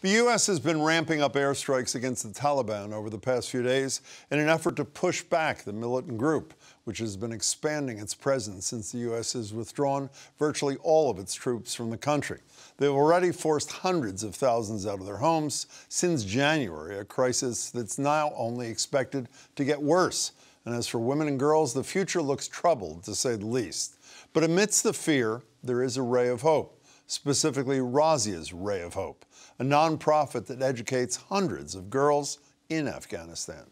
The U.S. has been ramping up airstrikes against the Taliban over the past few days in an effort to push back the militant group, which has been expanding its presence since the U.S. has withdrawn virtually all of its troops from the country. They've already forced hundreds of thousands out of their homes since January, a crisis that's now only expected to get worse. And as for women and girls, the future looks troubled, to say the least. But amidst the fear, there is a ray of hope, specifically Razia's Ray of Hope, a nonprofit that educates hundreds of girls in Afghanistan.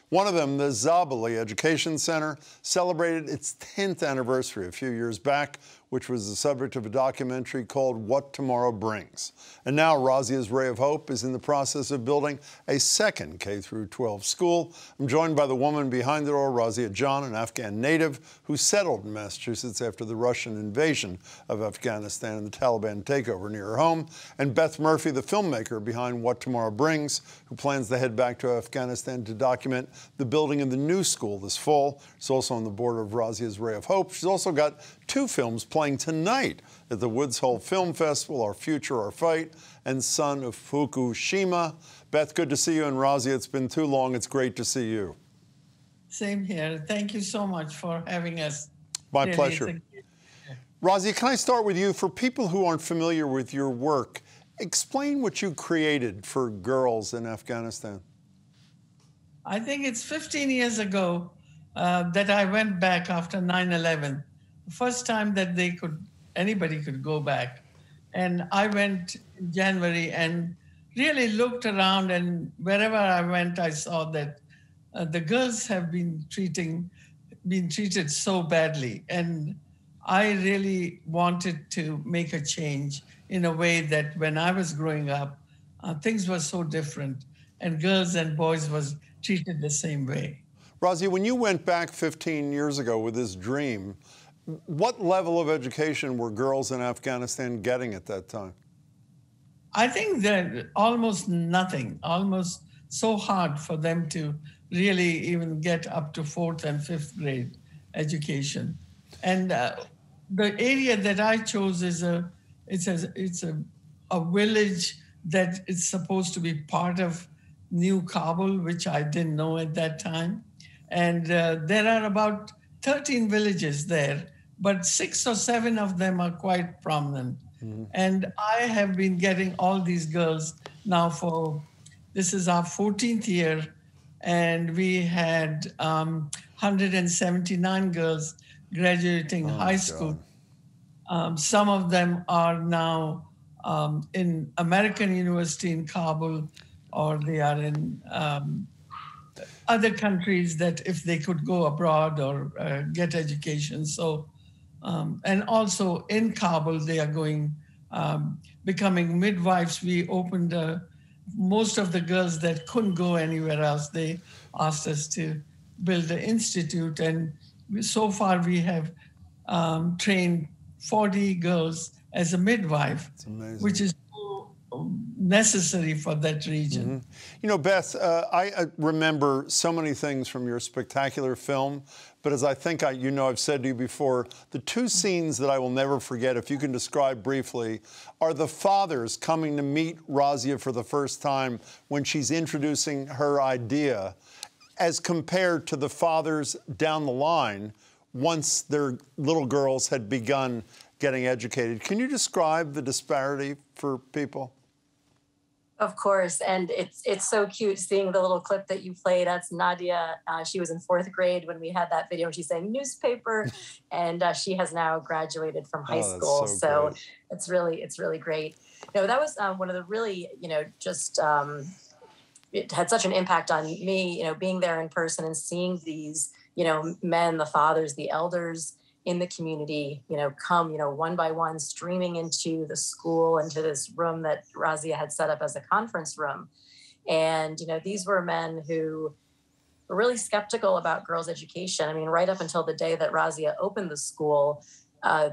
One of them, the Zabali Education Center, celebrated its 10th anniversary a few years back, which was the subject of a documentary called What Tomorrow Brings. And now Razia's Ray of Hope is in the process of building a second K-12 school. I'm joined by the woman behind it all, Razia Jan, an Afghan native who settled in Massachusetts after the Russian invasion of Afghanistan and the Taliban takeover near her home, and Beth Murphy, the filmmaker behind What Tomorrow Brings, who plans to head back to Afghanistan to document the building of the new school this fall. She's also on the board of Razia's Ray of Hope. She's also got two films playing tonight at the Woods Hole Film Festival, Our Future, Our Fight, and Son of Fukushima. Beth, good to see you, and Razia, it's been too long. It's great to see you. Same here. Thank you so much for having us. My pleasure. Razia, can I start with you? For people who aren't familiar with your work, explain what you created for girls in Afghanistan. I think it's 15 years ago that I went back after 9/11. The first time that anybody could go back. And I went in January and really looked around, and wherever I went, I saw that the girls have been treated so badly. And I really wanted to make a change in a way that when I was growing up, things were so different, and girls and boys was treated the same way. Razia, when you went back 15 years ago with this dream, what level of education were girls in Afghanistan getting at that time? I think that almost nothing, almost so hard for them to really even get up to 4th and 5th grade education. And the area that I chose is a village that is supposed to be part of New Kabul, which I didn't know at that time. And there are about 13 villages there, but 6 or 7 of them are quite prominent. Mm-hmm. And I have been getting all these girls now this is our 14th year, and we had 179 girls graduating high school. Some of them are now in American University in Kabul, or they are in other countries that if they could go abroad or get education. So, and also in Kabul, they are becoming midwives. We opened, most of the girls that couldn't go anywhere else, they asked us to build an institute. And so far we have trained 40 girls as a midwife, which is necessary for that region. Mm-hmm. You know, Beth, I remember so many things from your spectacular film, but as I think I've said to you before, the two scenes that I will never forget, if you can describe briefly, are the fathers coming to meet Razia for the first time when she's introducing her idea, as compared to the fathers down the line once their little girls had begun getting educated. Can you describe the disparity for people? Of course, and it's so cute seeing the little clip that you played. That's Nadia. She was in 4th grade when we had that video. She's saying newspaper, and she has now graduated from high school. So it's really great. No, that was one of the really, it had such an impact on me, being there in person and seeing these, men, the fathers, the elders in the community, come, one by one, streaming into the school, into this room that Razia had set up as a conference room. And, these were men who were really skeptical about girls' education. I mean, right up until the day that Razia opened the school,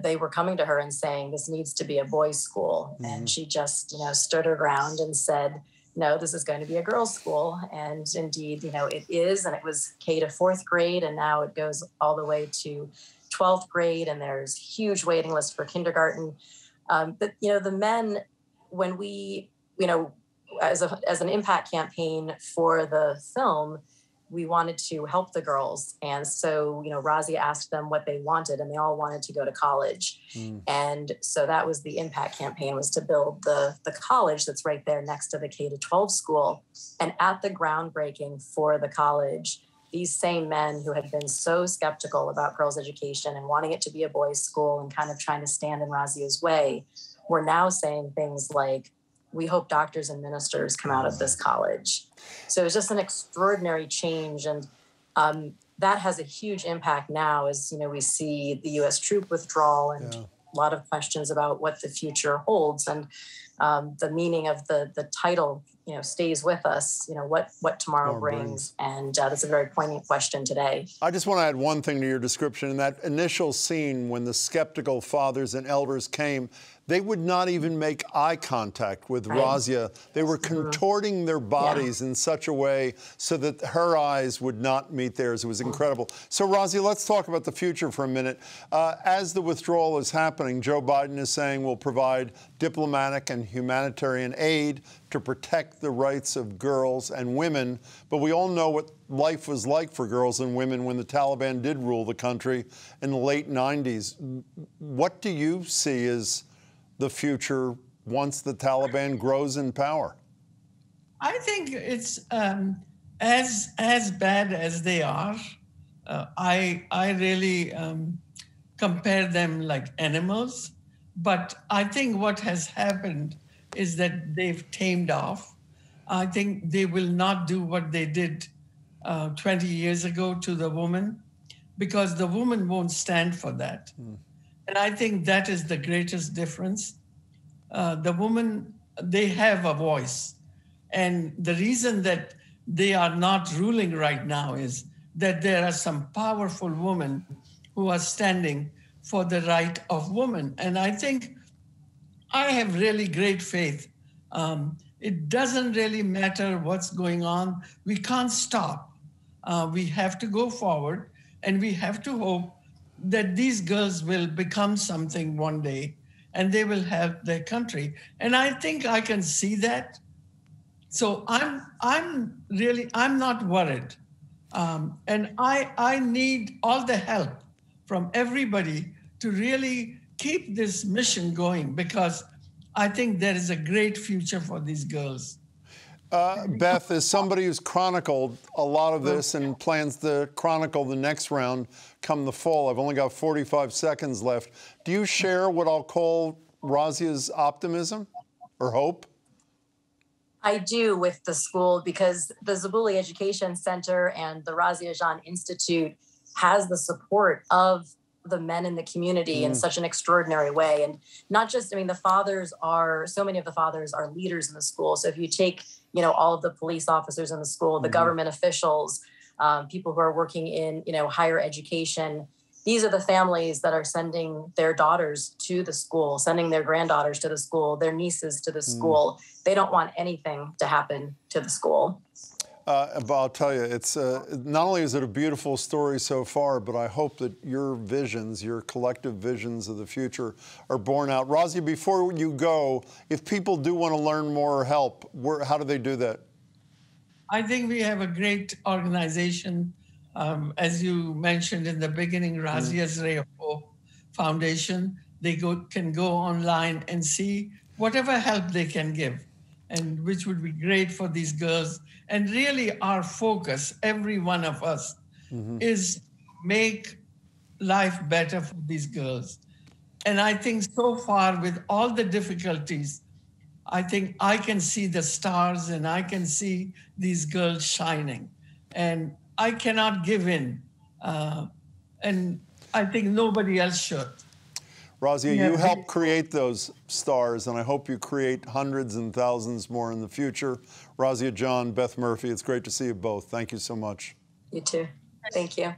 they were coming to her and saying, this needs to be a boys' school. Mm-hmm. And she just, stood her ground and said, no, this is going to be a girls' school. And indeed, it is. And it was K to 4th grade. And now it goes all the way to 12th grade, and there's huge waiting lists for kindergarten. But, you know, the men, when we, you know, as an impact campaign for the film, we wanted to help the girls. And so, you know, Razia asked them what they wanted, and they all wanted to go to college. And so that was the impact campaign, was to build the college that's right there next to the K-12 school. And at the groundbreaking for the college, these same men who had been so skeptical about girls' education and wanting it to be a boys' school and kind of trying to stand in Razia's way were now saying things like, we hope doctors and ministers come out of this college. So it's just an extraordinary change. And that has a huge impact now as, you know, we see the U.S. troop withdrawal and a lot of questions about what the future holds. And the meaning of the title, you know, stays with us, you know, what tomorrow brings. And that's a very poignant question today. I just want to add one thing to your description. In that initial scene when the skeptical fathers and elders came, they would not even make eye contact with Razia. They were contorting their bodies in such a way so that her eyes would not meet theirs. It was incredible. So, Razia, let's talk about the future for a minute. As the withdrawal is happening, Joe Biden is saying we'll provide diplomatic and humanitarian aid to protect the rights of girls and women. But we all know what life was like for girls and women when the Taliban did rule the country in the late 90s. What do you see as the future once the Taliban grows in power? I think it's as bad as they are. I really compare them like animals. But I think what has happened is that they've tamed off. I think they will not do what they did 20 years ago to the woman, because the woman won't stand for that. And I think that is the greatest difference. The woman, they have a voice. And the reason that they are not ruling right now is that there are some powerful women who are standing for the right of women. And I think I have really great faith. It doesn't really matter what's going on. We can't stop. We have to go forward, and we have to hope that these girls will become something one day, and they will help their country. And I think I can see that. So I'm not worried. And I need all the help from everybody to really keep this mission going, because I think there is a great future for these girls. Beth, as somebody who's chronicled a lot of this and plans to chronicle the next round come the fall, I've only got 45 seconds left. Do you share what I'll call Razia's optimism or hope? I do, with the school, because the Zabuli Education Center and the Razia Jan Institute has the support of the men in the community in such an extraordinary way. And not just, I mean, so many of the fathers are leaders in the school. So if you take, you know, all of the police officers in the school, the government officials, people who are working in, you know, higher education, these are the families that are sending their daughters to the school, sending their granddaughters to the school, their nieces to the school. They don't want anything to happen to the school. But I'll tell you, it's not only is it a beautiful story so far, but I hope that your visions, your collective visions of the future, are borne out. Razia, before you go, if people do want to learn more or help, how do they do that? I think we have a great organization. As you mentioned in the beginning, Razia's Ray of Hope Foundation. They can go online and see whatever help they can give, and which would be great for these girls. And really our focus, every one of us, is make life better for these girls. And I think so far, with all the difficulties, I think I can see the stars and I can see these girls shining. And I cannot give in. And I think nobody else should. Razia, you helped create those stars, and I hope you create hundreds and thousands more in the future. Razia Jan, Beth Murphy, it's great to see you both. Thank you so much. You too. Thank you.